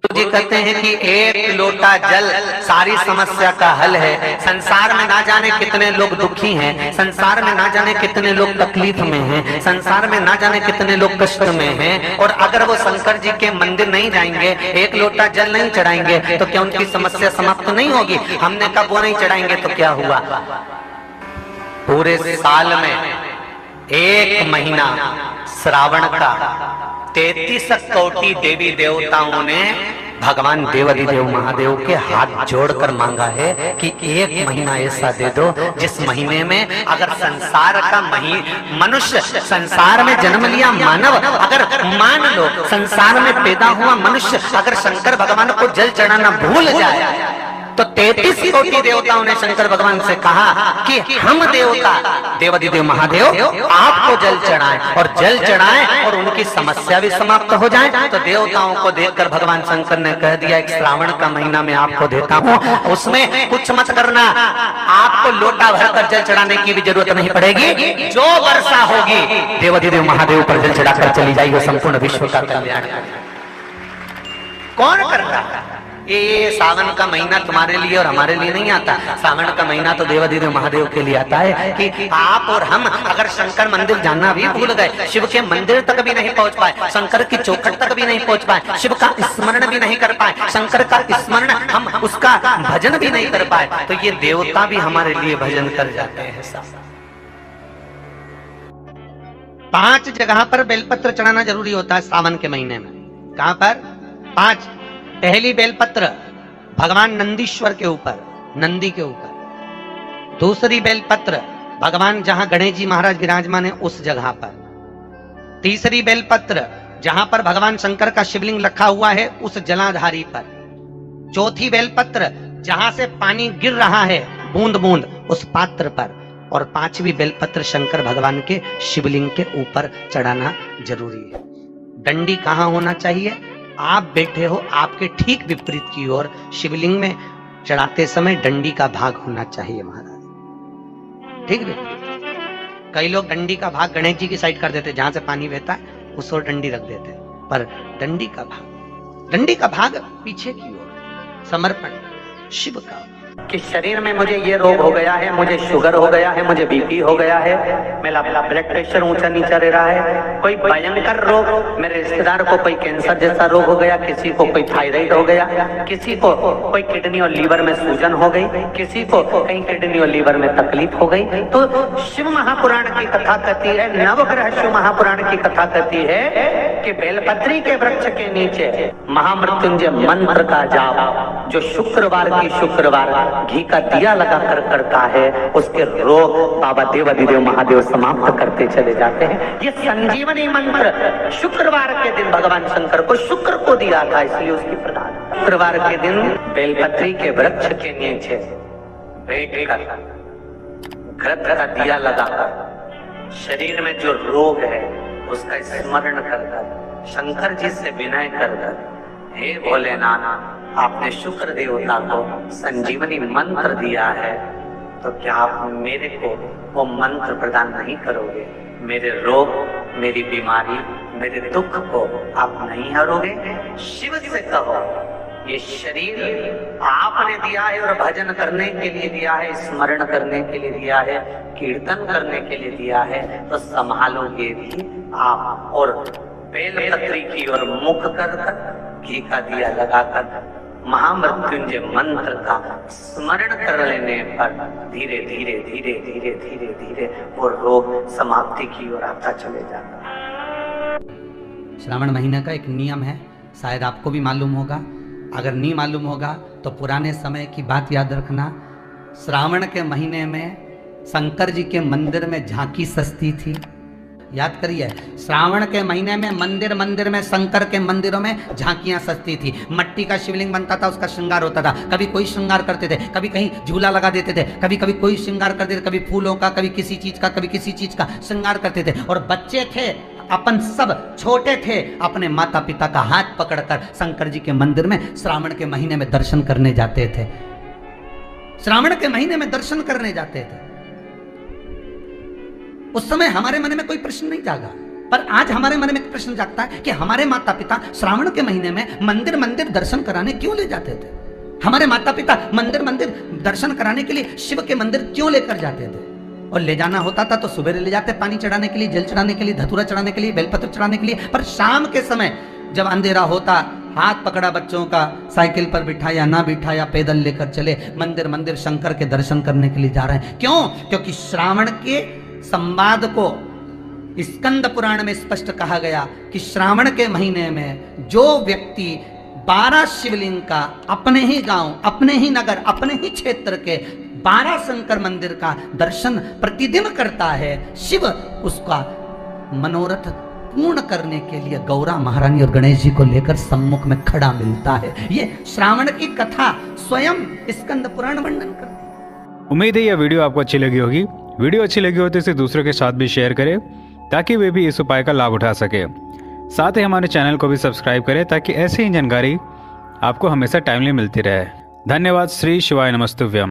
जी कहते हैं कि एक लोटा जल सारी समस्या का हल है। संसार में ना जाने कितने लोग दुखी हैं, संसार में ना जाने कितने लोग तकलीफ में हैं, संसार में ना जाने कितने लोग कष्ट में हैं, और अगर वो शंकर जी के मंदिर नहीं जाएंगे, एक लोटा जल नहीं चढ़ाएंगे, तो क्या उनकी समस्या समाप्त नहीं होगी? हमने कहा वो नहीं चढ़ाएंगे तो क्या हुआ? पूरे साल में एक महीना श्रावण का 33 कोटि देवी देवताओं ने भगवान देवाधिदेव महादेव के हाथ जोड़कर मांगा है कि एक महीना ऐसा दे दो जिस महीने में अगर संसार का मनुष्य संसार में जन्म लिया मानव, अगर मान लो संसार में पैदा हुआ मनुष्य अगर शंकर भगवान को जल चढ़ाना भूल जाए, तो 33 कोटि देवताओं ने शंकर भगवान से कहा कि हम देवता देवाधिदेव महादेव आपको जल चढ़ाएं, और जल चढ़ाएं और उनकी समस्या भी समाप्त हो जाए। तो देवताओं को देखकर भगवान शंकर ने कह दिया, एक श्रावण का महीना मैं आपको देता हूँ, उसमें कुछ मत करना, आपको लोटा भरकर जल चढ़ाने की भी जरूरत नहीं पड़ेगी, जो वर्षा होगी देवाधिदेव महादेव पर जल चढ़ाकर चली जाएगी, संपूर्ण विश्व का कल्याण। कौन कर रहा है ये? सावन का महीना तुम्हारे लिए और हमारे लिए नहीं आता। सावन का महीना तो देवाधिदेव महादेव के लिए आता है कि आप और हम अगर शंकर मंदिर जाना भी भूल गए, शिव के मंदिर तक भी नहीं पहुंच पाए, शंकर की चौखट तक भी नहीं पहुंच पाए, शिव का स्मरण भी नहीं कर पाए, शंकर का स्मरण हम उसका भजन भी नहीं कर पाए, तो ये देवता भी हमारे लिए भजन कर जाते हैं। 5 जगह पर बेलपत्र चढ़ाना जरूरी होता है सावन के महीने में। कहां पर? 5। पहली बेलपत्र भगवान नंदीश्वर के ऊपर, नंदी के ऊपर। दूसरी बेलपत्र भगवान जहां गणेश जी महाराज विराजमान है उस जगह पर। तीसरी बेलपत्र जहां पर भगवान शंकर का शिवलिंग रखा हुआ है उस जलाधारी पर। चौथी बेलपत्र जहां से पानी गिर रहा है बूंद बूंद उस पात्र पर। और 5वीं बेलपत्र शंकर भगवान के शिवलिंग के ऊपर चढ़ाना जरूरी है। डंडी कहां होना चाहिए? आप बैठे हो, आपके ठीक विपरीत की ओर शिवलिंग में चढ़ाते समय डंडी का भाग होना चाहिए महाराज, ठीक है? कई लोग डंडी का भाग गणेश जी की साइड कर देते, जहां से पानी बहता है उस ओर डंडी रख देते, पर डंडी का भाग पीछे की ओर, समर्पण शिव का। कि शरीर में मुझे ये रोग हो गया है, मुझे शुगर हो गया है, मुझे बीपी हो गया है, मेरा ब्लड प्रेशर ऊंचा नीचा रह रहा है, कोई भयंकर रोग, मेरे रिश्तेदार को कोई कैंसर जैसा रोग हो गया, किसी को कोई थायराइड हो गया, किसी को कोई किडनी और लीवर में सूजन हो गई, किसी को कहीं किडनी और लीवर में तकलीफ हो गई, तो शिव महापुराण की कथा कहती है, नवग्रह शिव महापुराण की कथा कहती है कि बेलपत्री के वृक्ष के नीचे महामृत्युंजय मंत्र का जाप जो शुक्रवार की शुक्रवार घी का दिया लगाकर करता है, उसके रोग बाबा देवाधिदेव महादेव समाप्त करते चले जाते हैं। ये संजीवनी मंत्र शुक्रवार के दिन भगवान शंकर को शुक्र को दिया था, इसलिए उसकी प्रधान शुक्रवार के दिन बेलपत्री के वृक्ष के नीचे बैठकर घृत का दिया लगाकर शरीर में जो रोग है उसका स्मरण कर शंकर जी से विनय कर, हे भोलेनाथ आपने शुक्र देवता को संजीवनी मंत्र दिया है, तो क्या आप मेरे को वो मंत्र प्रदान नहीं करोगे? मेरे रोग, मेरी बीमारी, मेरे दुख को आप नहीं हरोगे? शिव से कहो ये शरीर आपने दिया है और भजन करने के लिए दिया है, स्मरण करने के लिए दिया है, कीर्तन करने के लिए दिया है, तो संभालोगे भी आप। और बेलपत्री की ओर मुख कर घी का दिया लगाकर महामृत्युंजय मंत्र का स्मरण कर लेने पर धीरे धीरे धीरे धीरे धीरे धीरे वो रोग समाप्ति की ओर आता चले जाता। श्रावण महीने का एक नियम है, शायद आपको भी मालूम होगा, अगर नहीं मालूम होगा तो पुराने समय की बात याद रखना। श्रावण के महीने में शंकर जी के मंदिर में झांकी सस्ती थी, याद करिए। श्रावण के महीने में मंदिर में शंकर के मंदिरों में झांकियां सजती थी। मट्टी का शिवलिंग बनता था, उसका श्रृंगार होता था, कभी कोई श्रृंगार करते थे, कभी कहीं झूला लगा देते थे, कभी कभी कोई श्रृंगार करते थे, कभी फूलों का, कभी किसी चीज का, कभी किसी चीज का श्रृंगार करते थे। और बच्चे थे अपन सब छोटे थे, अपने माता पिता का हाथ पकड़कर शंकर जी के मंदिर में श्रावण के महीने में दर्शन करने जाते थे। श्रावण के महीने में दर्शन करने जाते थे। उस समय हमारे मन में कोई प्रश्न नहीं जागा, पर आज हमारे मन में एक प्रश्न जागता है कि हमारे माता पिता श्रावण के महीने में मंदिर मंदिर दर्शन कराने क्यों ले जाते थे? हमारे माता पिता मंदिर मंदिर दर्शन कराने के लिए शिव के मंदिर क्यों लेकर जाते थे? और ले जाना होता था तो सुबह ले जाते पानी चढ़ाने के लिए, जल चढ़ाने के लिए, धतूरा चढ़ाने के लिए, बेलपत्र चढ़ाने के लिए। पर शाम के समय जब अंधेरा होता, हाथ पकड़ा बच्चों का, साइकिल पर बिठाया ना बिठाया, पैदल लेकर चले मंदिर मंदिर शंकर के दर्शन करने के लिए जा रहे हैं। क्यों? क्योंकि श्रावण के संवाद को स्कंद पुराण में स्पष्ट कहा गया कि श्रावण के महीने में जो व्यक्ति 12 शिवलिंग का अपने ही गांव, अपने ही नगर, अपने ही क्षेत्र के 12 शंकर मंदिर का दर्शन प्रतिदिन करता है, शिव उसका मनोरथ पूर्ण करने के लिए गौरा महारानी और गणेश जी को लेकर सम्मुख में खड़ा मिलता है। ये श्रावण की कथा स्वयं स्कंद पुराण वर्णन करती है। उम्मीद है यह वीडियो आपको अच्छी लगी होगी। वीडियो अच्छी लगी हो तो इसे दूसरों के साथ भी शेयर करें ताकि वे भी इस उपाय का लाभ उठा सके। साथ ही हमारे चैनल को भी सब्सक्राइब करें ताकि ऐसी ही जानकारी आपको हमेशा टाइमली मिलती रहे। धन्यवाद। श्री शिवाय नमस्तुभ्यम।